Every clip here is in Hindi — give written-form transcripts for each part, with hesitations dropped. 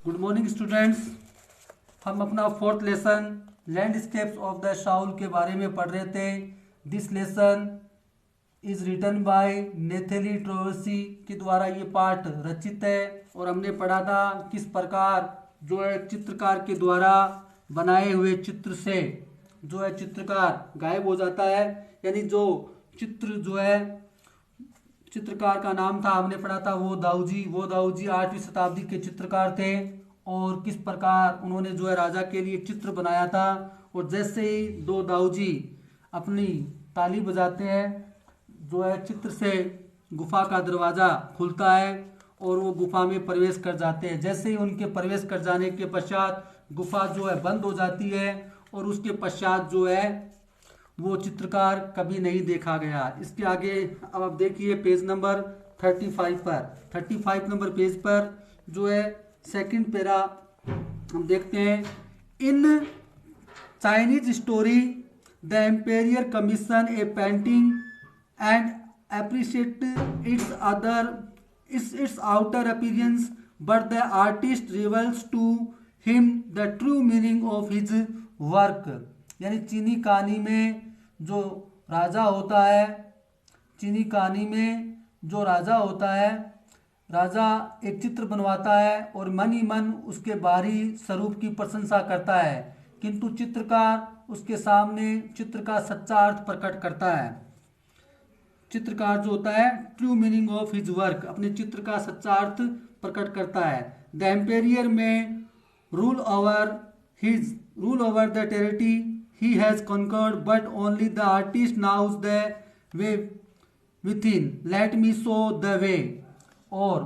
Good morning students. हम अपना fourth lesson landscapes of the soul के बारे में पढ़ रहे थे। This lesson is written by Nathalie Trouveroy के द्वारा ये पाठ रचित है। और हमने पढ़ा था किस प्रकार जो है चित्रकार के द्वारा बनाए हुए चित्र से जो है चित्रकार गायब हो जाता है। यानी जो चित्र जो है चित्रकार का नाम था हमने पढ़ा था वो दाऊजी 8वीं शताब्दी के चित्रकार थे। और किस प्रकार उन्होंने जो है राजा के लिए चित्र बनाया था। और जैसे ही दो दाऊजी अपनी ताली बजाते हैं जो है चित्र से गुफा का दरवाज़ा खुलता है और वो गुफा में प्रवेश कर जाते हैं। जैसे ही उनके प्रवेश कर जाने के पश्चात गुफा जो है बंद हो जाती है और उसके पश्चात जो है वो चित्रकार कभी नहीं देखा गया। इसके आगे अब आप देखिए पेज नंबर 35 पर 35 नंबर पेज पर जो है सेकंड पैरा हम देखते हैं। In Chinese story the emperor commission a painting and appreciate its outer appearance but the artist reveals to him the true meaning of his work. यानी चीनी कहानी में जो राजा होता है, चीनी कहानी में जो राजा होता है, राजा एक चित्र बनवाता है और मन ही मन उसके बाहरी स्वरूप की प्रशंसा करता है, किंतु चित्रकार उसके सामने चित्र का सच्चा अर्थ प्रकट करता है। चित्रकार जो होता है true meaning of his work, अपने चित्र का सच्चा अर्थ प्रकट करता है। द एम्पेरियर में rule over the territory he has conquered, but only the artist knows the way within. Let me show the way. और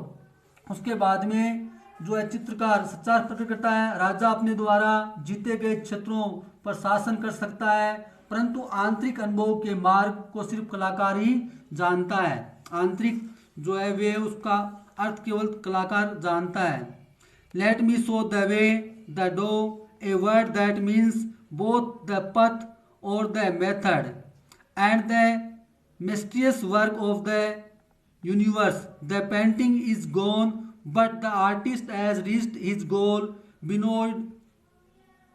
उसके बाद में जो है चित्रकार सच्चा प्रकट करता है। राजा अपने द्वारा जीते गए क्षेत्रों पर शासन कर सकता है, परंतु आंतरिक अनुभव के मार्ग को सिर्फ कलाकार ही जानता है। आंतरिक जो है वे उसका अर्थ केवल कलाकार जानता है। Let me show the way, the do, a word that means both the path or the method and the mysterious work of the universe. The painting is gone, but the artist has reached his goal beyond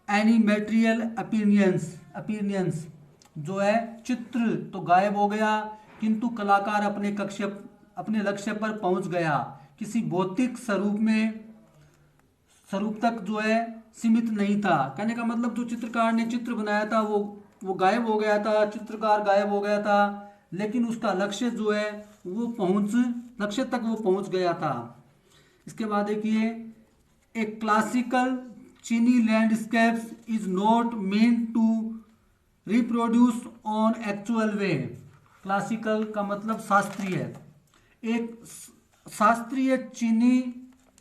any material appearance. जो है चित्र तो गायब हो गया, किंतु कलाकार अपने लक्ष्य पर पहुंच गया। किसी भौतिक स्वरूप तक जो है सीमित नहीं था। कहने का मतलब जो चित्रकार ने चित्र बनाया था वो गायब हो गया था, चित्रकार गायब हो गया था, लेकिन उसका लक्ष्य जो है लक्ष्य तक वो पहुंच गया था। इसके बाद देखिए ए क्लासिकल चीनी landscapes is not meant to reproduce on actual way. Classical का मतलब शास्त्रीय। एक शास्त्रीय चीनी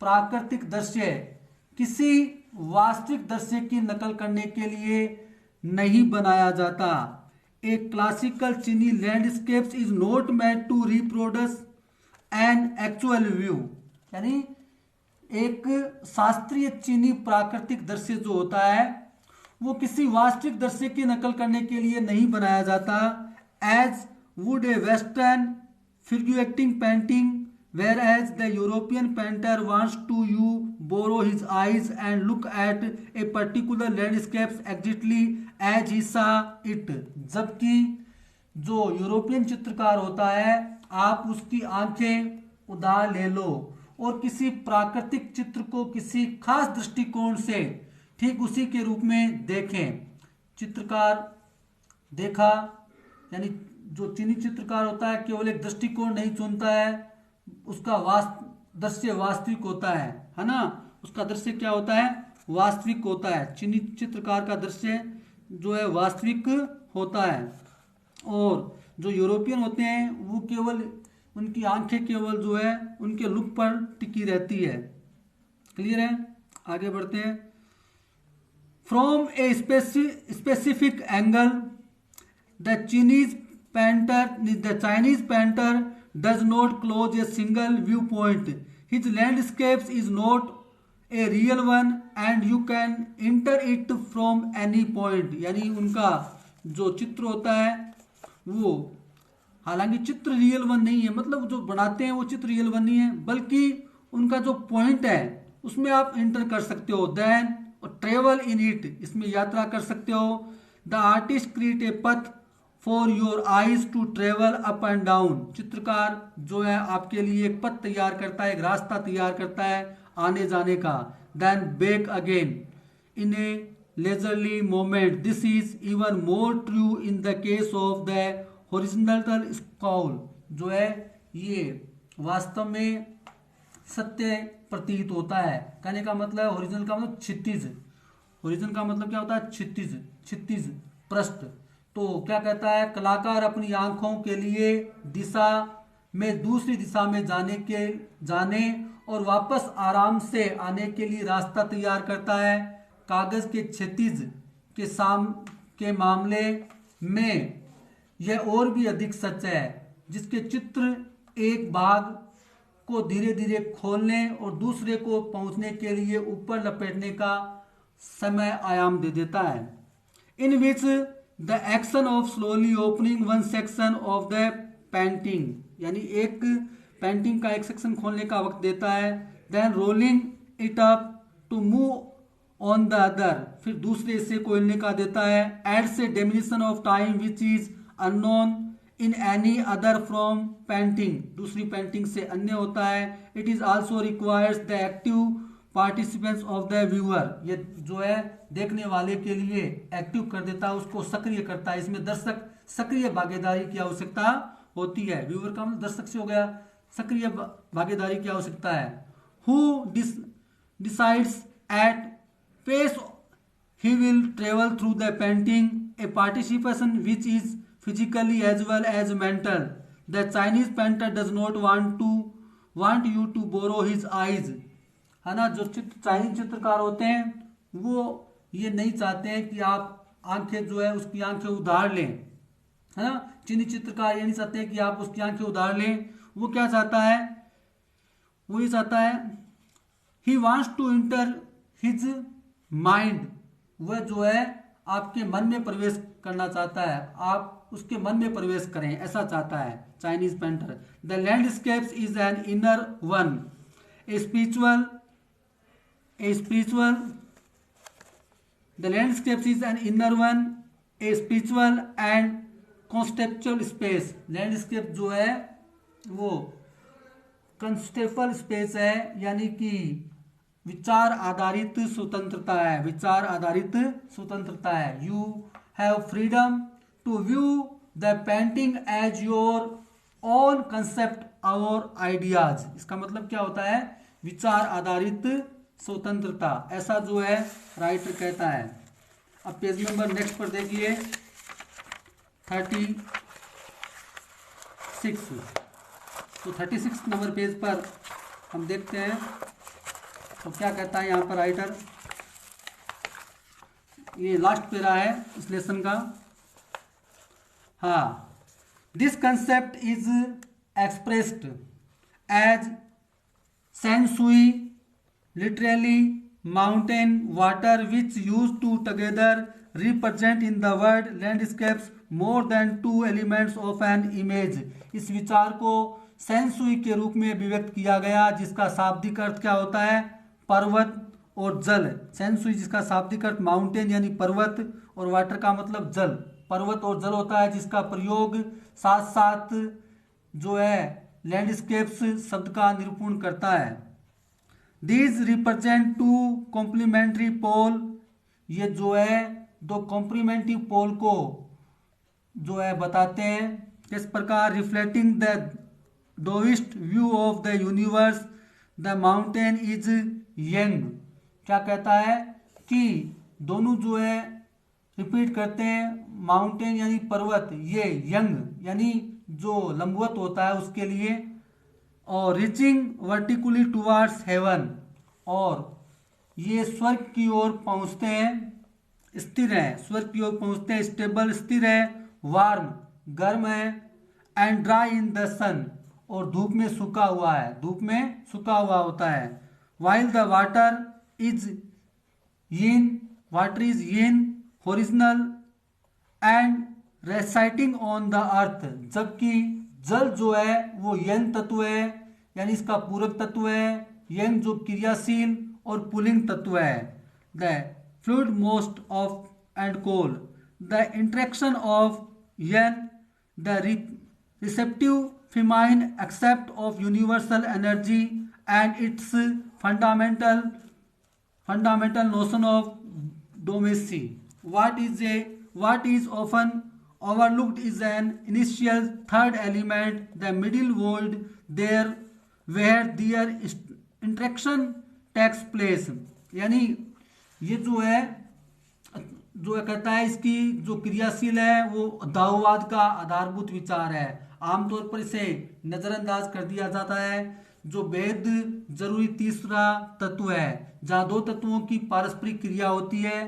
प्राकृतिक दृश्य किसी वास्तविक दृश्य की नकल करने के लिए नहीं बनाया जाता। एक क्लासिकल चीनी landscapes is not meant to reproduce an actual view. यानी एक शास्त्रीय चीनी प्राकृतिक दृश्य जो होता है वो किसी वास्तविक दृश्य की नकल करने के लिए नहीं बनाया जाता। As would a western figurative painting whereas the European painter wants to borrow his eyes and look at a particular landscape exactly as he saw it. जबकि जो यूरोपियन चित्रकार होता है आप उसकी आंखें उधार ले लो और किसी प्राकृतिक चित्र को किसी खास दृष्टिकोण से ठीक उसी के रूप में देखें। चित्रकार देखा यानी जो चीनी चित्रकार होता है केवल एक दृष्टिकोण नहीं चुनता है, उसका दृश्य वास्तविक होता है ना। उसका दृश्य क्या होता है? वास्तविक होता है। चीनी चित्रकार का दृश्य जो है वास्तविक होता है। और जो यूरोपियन होते हैं वो केवल उनकी आंखें केवल जो है उनके लुक पर टिकी रहती है। क्लियर है? आगे बढ़ते हैं। From a specific angle the Chinese painter does not close a single viewpoint. His landscapes is not a real one and you can enter it from any point. यानी उनका जो चित्र होता है वो हालांकि चित्र रियल वन नहीं है, मतलब जो बनाते हैं वो चित्र रियल वन नहीं है, बल्कि उनका जो पॉइंट है उसमें आप एंटर कर सकते हो। देन ट्रेवल इन इट, इसमें यात्रा कर सकते हो। The artist create a path for your eyes to travel up and down, चित्रकार जो है आपके लिए एक पथ तैयार करता है, एक रास्ता तैयार करता है आने जाने का। Then back again in a leisurely moment, this is even more true in the case of the horizontal scroll, जो है ये वास्तव में सत्य प्रतीत होता है। कहने का मतलब हॉरिजॉन्टल का मतलब क्षितिज, हॉरिजॉन्टल का मतलब क्या होता है क्षितिज, क्षितिज पृष्ठ। तो क्या कहता है, कलाकार अपनी आंखों के लिए दिशा में दूसरी दिशा में जाने और वापस आराम से आने के लिए रास्ता तैयार करता है। कागज के क्षितिज के मामले में यह और भी अधिक सच है, जिसके चित्र एक भाग को धीरे धीरे खोलने और दूसरे को पहुंचने के लिए ऊपर लपेटने का समय आयाम दे देता है। In which the action of slowly opening one section of the painting, यानी एक पेंटिंग का एक सेक्शन खोलने का वक्त देता है। Then rolling it up to move on the other, फिर दूसरे हिस्से को हिलने का देता है। Adds a diminution of time which is unknown in any other from painting, दूसरी पेंटिंग से अन्य होता है। It is also requires the active participants of the viewer, ये जो है देखने वाले के लिए एक्टिव कर देता है, उसको सक्रिय करता है। इसमें दर्शक सक्रिय भागीदारी की आवश्यकता होती है। व्यूअर का मतलब दर्शक से हो गया, सक्रिय भागीदारी की आवश्यकता है। Who decides at pace he will travel through the painting, a participation which is physically as well as mental. The Chinese painter does not want you to borrow his eyes, है ना। जो चाइनीज चित्रकार होते हैं वो ये नहीं चाहते हैं कि आप आंखें जो है उसकी आंखें उधार लें, है ना। चीनी चित्रकार ये नहीं चाहते हैं कि आप उसकी आंखें उधार लें। वो क्या चाहता है, वो ये चाहता है he wants to enter his mind, वह जो है आपके मन में प्रवेश करना चाहता है, आप उसके मन में प्रवेश करें, ऐसा चाहता है Chinese painter. The landscapes is an inner one, a spiritual the landscapes is an inner one, a spiritual and conceptual space. Landscape जो है वो कॉन्सेप्चुअल स्पेस है, यानी कि विचार आधारित स्वतंत्रता है, विचार आधारित स्वतंत्रता है। You have freedom to view the painting as your own concept और आइडियाज। इसका मतलब क्या होता है, विचार आधारित स्वतंत्रता, ऐसा जो है राइटर कहता है। अब पेज नंबर नेक्स्ट पर देखिए 36। तो 36 नंबर पेज पर हम देखते हैं तो क्या कहता है यहाँ पर राइटर। ये लास्ट पेरा है इस लेसन का। हाँ, this concept is expressed as sansui, literally mountain water which use to together represent in the word landscapes more than two elements of an image. इस विचार को सेंसुई के रूप में अभिव्यक्त किया गया, जिसका शाब्दिक अर्थ क्या होता है, पर्वत और जल। सेंसुई जिसका शाब्दिक अर्थ माउंटेन यानी पर्वत और वाटर का मतलब जल, पर्वत और जल होता है, जिसका प्रयोग साथ साथ जो है लैंडस्केप्स शब्द का निरूपण करता है। दीज रिप्रेजेंट टू कॉम्प्लीमेंट्री पोल, ये जो है दो कॉम्प्लीमेंट्री पोल को जो है बताते हैं। किस प्रकार, reflecting the Daoist view of the universe, the mountain is yang. क्या कहता है कि दोनों जो है रिपीट करते हैं, माउंटेन यानी पर्वत, ये यंग यानी जो लंबवत होता है उसके लिए, और रिचिंग वर्टिकली टुवार्ड्स हेवन, और ये स्वर्ग की ओर पहुंचते हैं, स्थिर है, स्वर्ग की ओर पहुंचते हैं, स्टेबल स्थिर है, वार्म गर्म है, एंड ड्राई इन द सन, और धूप में सूखा हुआ है, धूप में सूखा हुआ होता है। While the water is yin, water is yin, horizontal and reciting on the earth, जबकि जल जो है वो यंग तत्व है, यानी इसका पूरक तत्व है। यंग जो क्रियाशील और पुलिंग तत्व है। The fluid moist of and cold, the interaction of yin, the receptive feminine aspect of universal energy and its fundamental notion of domacy. What is often overlooked is an initial third element, the middle world, there where their interaction takes place. यानी ये जो कहता है इसकी जो क्रियाशील है वो दाववाद का आधारभूत विचार है। आमतौर पर इसे नजरअंदाज कर दिया जाता है। जो बेहद जरूरी तीसरा तत्व है जहाँ दो तत्वों की पारस्परिक क्रिया होती है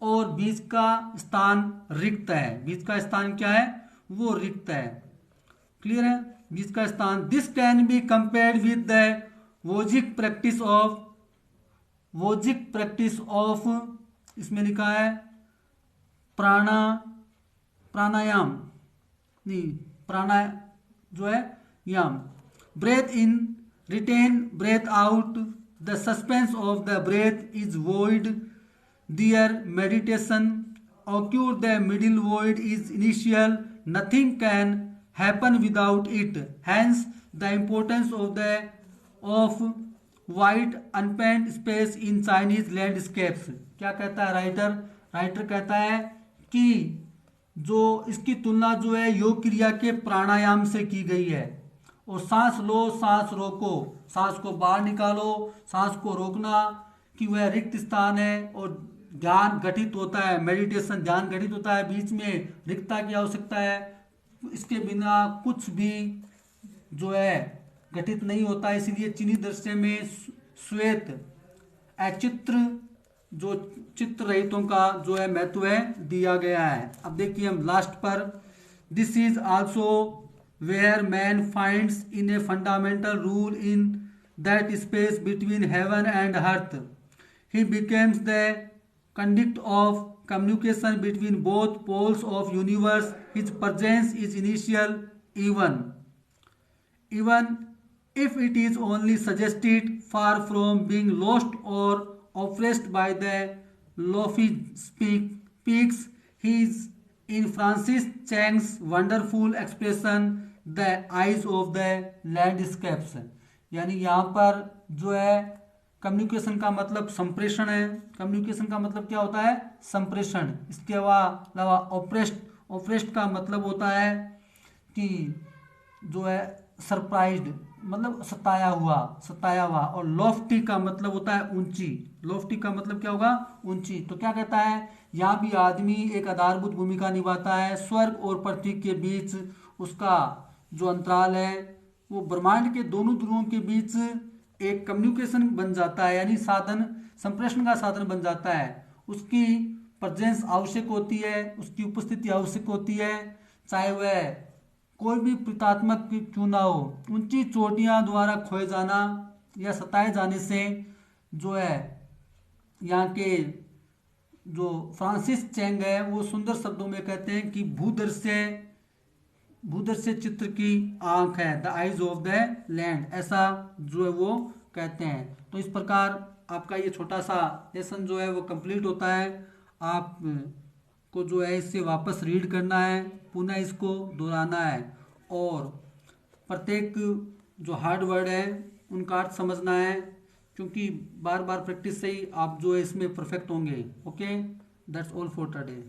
और बीच का स्थान रिक्त है। बीच का स्थान क्या है? वो रिक्त है। क्लियर है? बीच का स्थान। This can be compared with the yogic practice of इसमें लिखा है प्राणायाम नहीं प्राणा जो है याम। Breath in, retain, breath out, the suspense of the breath is void, their meditation occur, the middle void is initial, nothing can happen without it, hence the importance of white unpainted space in Chinese landscapes. क्या कहता है राइटर कहता है कि जो इसकी तुलना जो है योग क्रिया के प्राणायाम से की गई है। और सांस लो, सांस रोको, सांस को बाहर निकालो, सांस को रोकना कि वह रिक्त स्थान है और ध्यान घटित होता है। मेडिटेशन ध्यान घटित होता है, बीच में रिक्तता की आवश्यकता है। इसके बिना कुछ भी जो है घटित नहीं होता। इसलिए चीनी दृश्य में श्वेत अचित्र जो चित्र रहितों का जो है महत्व है दिया गया है। अब देखिए हम लास्ट पर, this is also where man finds in a fundamental rule in that space between heaven and earth. He becomes the conduit of communication between both poles of universe. His presence is initial, even if it is only suggested, far from being lost or oppressed by the lofty peaks. He is in Francis Chang's wonderful expression, the eyes of the landscapes. यानी यहाँ पर जो है कम्युनिकेशन का मतलब संप्रेषण है। कम्युनिकेशन का मतलब क्या होता है? संप्रेषण। इसके अलावा ऑप्रेस्ड का मतलब होता है कि जो है सरप्राइज्ड, मतलब सताया हुआ। और लॉफ्टी का मतलब होता है ऊंची। लॉफ्टी का मतलब क्या होगा? ऊंची। तो क्या कहता है? यहाँ भी आदमी एक आधारभूत भूमिका निभाता है। स्वर्ग और पृथ्वी के बीच उसका जो अंतराल है वो ब्रह्मांड के दोनों ध्रुवों के बीच एक कम्युनिकेशन बन जाता है, यानी साधन, संप्रेषण का साधन बन जाता है। उसकी प्रेजेंस आवश्यक होती है, उसकी उपस्थिति आवश्यक होती है, चाहे वह कोई भी प्रतीकात्मक क्यों ना हो। ऊंची चोटियां द्वारा खोए जाना या सताए जाने से जो है यहाँ के जो फ्रांसिस चैंग है वो सुंदर शब्दों में कहते हैं कि भूदृश्य चित्र की आंख है, the eyes of the land, ऐसा जो है वो कहते हैं। तो इस प्रकार आपका ये छोटा सा लेसन जो है वो कंप्लीट होता है। आप को जो है इससे वापस रीड करना है, पुनः इसको दोहराना है और प्रत्येक जो हार्ड वर्ड है उनका अर्थ समझना है, क्योंकि बार बार प्रैक्टिस से ही आप जो है इसमें परफेक्ट होंगे। Okay, that's all for today.